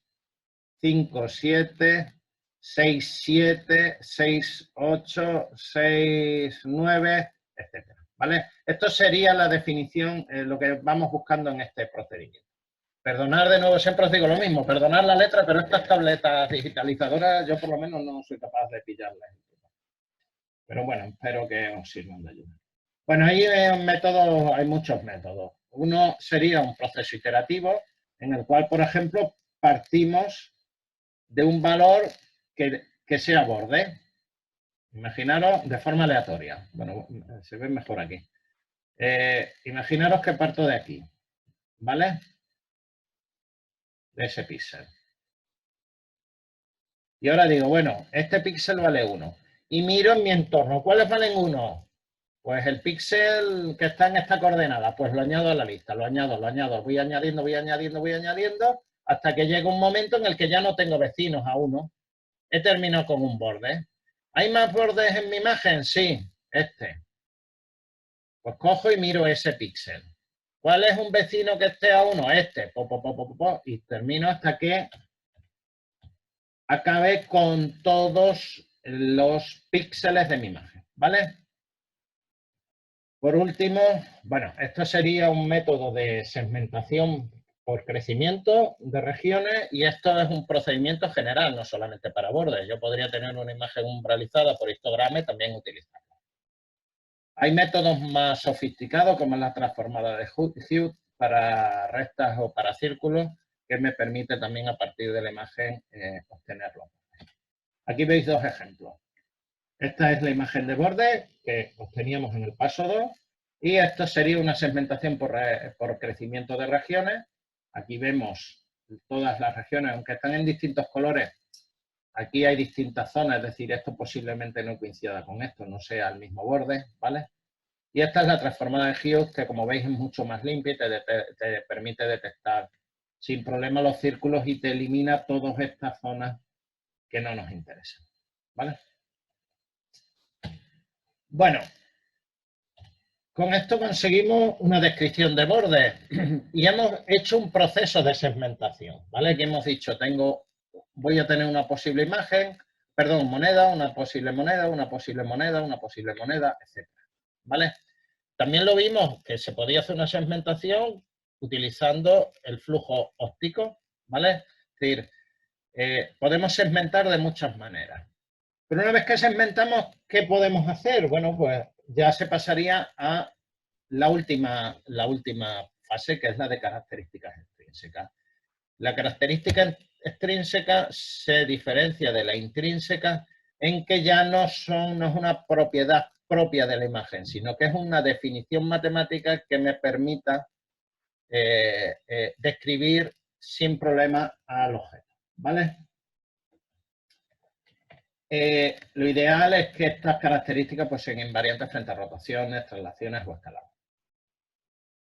5,7, 6,7, 6,8, 6,9, etc. ¿Vale? Esto sería la definición, lo que vamos buscando en este procedimiento. Perdonar de nuevo, siempre os digo lo mismo, perdonar la letra, pero estas tabletas digitalizadoras yo por lo menos no soy capaz de pillarlas. Pero bueno, espero que os sirvan de ayuda. Bueno, hay muchos métodos. Uno sería un proceso iterativo en el cual, por ejemplo, partimos de un valor que sea borde. Imaginaros de forma aleatoria. Bueno, se ve mejor aquí. Imaginaros que parto de aquí, ¿vale? De ese píxel. Y ahora digo, bueno, este píxel vale 1. Y miro en mi entorno, ¿cuáles valen 1? Pues el píxel que está en esta coordenada, pues lo añado a la lista, lo añado, voy añadiendo, hasta que llega un momento en el que ya no tengo vecinos a uno. He terminado con un borde. ¿Hay más bordes en mi imagen? Sí, este. Pues cojo y miro ese píxel. ¿Cuál es un vecino que esté a uno? Este. Y termino hasta que acabe con todos los píxeles de mi imagen, ¿vale? Por último, bueno, esto sería un método de segmentación por crecimiento de regiones y esto es un procedimiento general, no solamente para bordes. Yo podría tener una imagen umbralizada por histograma y también utilizarla. Hay métodos más sofisticados como la transformada de Hughes para rectas o para círculos que me permite también a partir de la imagen obtenerlo. Aquí veis dos ejemplos. Esta es la imagen de borde que obteníamos en el paso 2 y esto sería una segmentación por crecimiento de regiones. Aquí vemos todas las regiones, aunque están en distintos colores, aquí hay distintas zonas, es decir, esto posiblemente no coincida con esto, no sea el mismo borde, ¿vale? Y esta es la transformada de Hughes, que como veis es mucho más limpia y te permite detectar sin problema los círculos y te elimina todas estas zonas que no nos interesan, ¿vale? Bueno, con esto conseguimos una descripción de bordes y hemos hecho un proceso de segmentación, ¿vale? Que hemos dicho, voy a tener una posible imagen, perdón, moneda, una posible moneda, una posible moneda, una posible moneda, etc. ¿Vale? También lo vimos que se podía hacer una segmentación utilizando el flujo óptico, ¿vale? Es decir, podemos segmentar de muchas maneras. Pero una vez que segmentamos, ¿qué podemos hacer? Bueno, pues ya se pasaría a la última fase, que es la de características extrínsecas. La característica extrínseca se diferencia de la intrínseca en que ya no es una propiedad propia de la imagen, sino que es una definición matemática que me permita describir sin problema al objeto, ¿vale? Lo ideal es que estas características pues, sean invariantes frente a rotaciones, traslaciones o escaladas.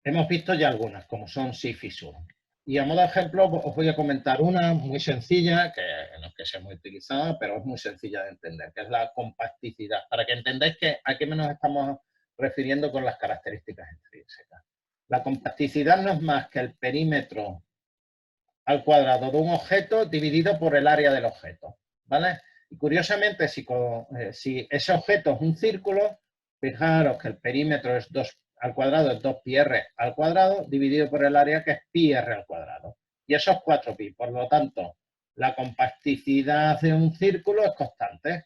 Hemos visto ya algunas, como son SIF y SUR. Y a modo de ejemplo os voy a comentar una muy sencilla, que no es que sea muy utilizada, pero es muy sencilla de entender, que es la compacticidad, para que entendáis a qué nos estamos refiriendo con las características extrínsecas. La compacticidad no es más que el perímetro al cuadrado de un objeto dividido por el área del objeto, ¿vale? Y curiosamente, si ese objeto es un círculo, fijaros que el perímetro es 2 al cuadrado, es 2πr al cuadrado, dividido por el área que es πr al cuadrado. Y eso es 4π, por lo tanto, la compacticidad de un círculo es constante.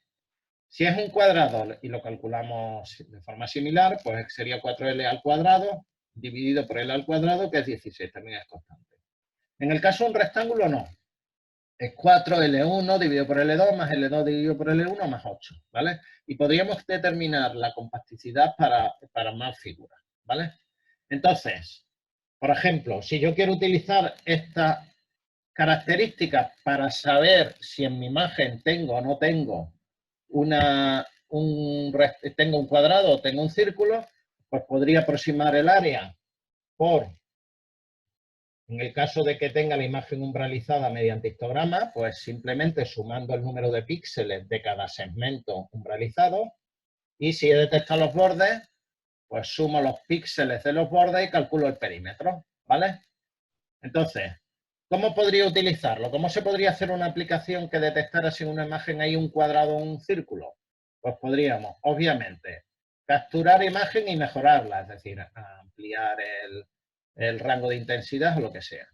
Si es un cuadrado y lo calculamos de forma similar, pues sería 4L al cuadrado, dividido por L al cuadrado, que es 16, también es constante. En el caso de un rectángulo, no. Es 4L1 dividido por L2 más L2 dividido por L1 más 8, ¿vale? Y podríamos determinar la compacticidad para más figuras, ¿vale? Entonces, por ejemplo, si yo quiero utilizar esta característica para saber si en mi imagen tengo o no tengo tengo un cuadrado o tengo un círculo, pues podría aproximar el área en el caso de que tenga la imagen umbralizada mediante histograma, pues simplemente sumando el número de píxeles de cada segmento umbralizado. Y si he detectado los bordes, pues sumo los píxeles de los bordes y calculo el perímetro, ¿vale? Entonces, ¿cómo podría utilizarlo? ¿Cómo se podría hacer una aplicación que detectara si en una imagen hay un cuadrado o un círculo? Pues podríamos, obviamente, capturar imagen y mejorarla, es decir, ampliar el rango de intensidad o lo que sea.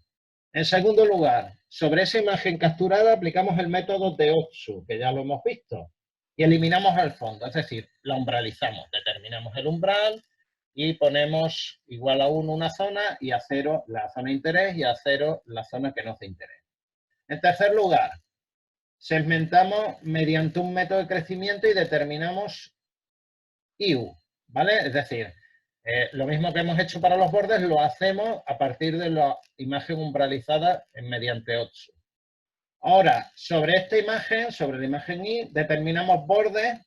En segundo lugar, sobre esa imagen capturada aplicamos el método de Otsu, que ya lo hemos visto, y eliminamos el fondo, es decir, la umbralizamos, determinamos el umbral y ponemos igual a 1 una zona y a 0 la zona de interés y a 0 la zona que no es de interés. En tercer lugar, segmentamos mediante un método de crecimiento y determinamos IU, ¿vale? Es decir, lo mismo que hemos hecho para los bordes lo hacemos a partir de la imagen umbralizada mediante Otsu. Ahora, sobre esta imagen, sobre la imagen I, determinamos bordes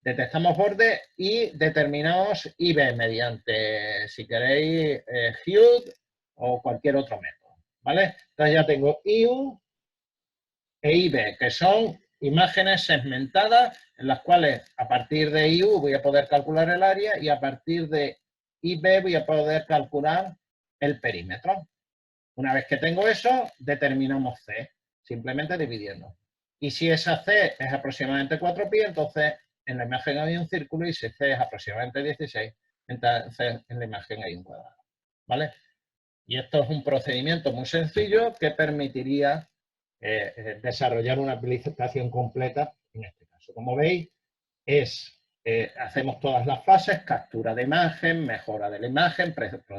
Detectamos borde y determinamos IB mediante, si queréis, HUD o cualquier otro método, ¿vale? Entonces ya tengo IU e IB, que son imágenes segmentadas en las cuales a partir de IU voy a poder calcular el área y a partir de IB voy a poder calcular el perímetro. Una vez que tengo eso, determinamos C, simplemente dividiendo. Y si esa C es aproximadamente 4pi, entonces en la imagen hay un círculo, y si C es aproximadamente 16, entonces en la imagen hay un cuadrado, ¿vale? Y esto es un procedimiento muy sencillo que permitiría desarrollar una aplicación completa en este caso. Como veis, hacemos todas las fases: captura de imagen, mejora de la imagen,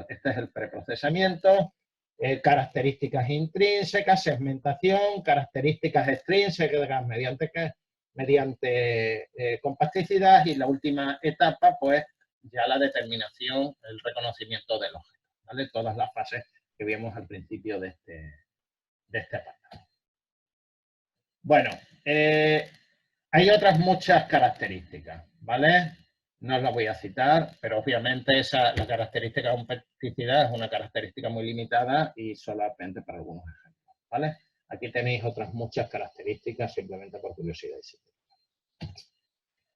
este es el preprocesamiento, características intrínsecas, segmentación, características extrínsecas mediante compasticidad, y la última etapa, pues, ya la determinación, el reconocimiento del objeto, ¿vale? Todas las fases que vimos al principio de este apartado. Bueno, hay otras muchas características, ¿vale? No os las voy a citar, pero obviamente la característica de compasticidad es una característica muy limitada y solamente para algunos ejemplos, ¿vale? Aquí tenéis otras muchas características, simplemente por curiosidad.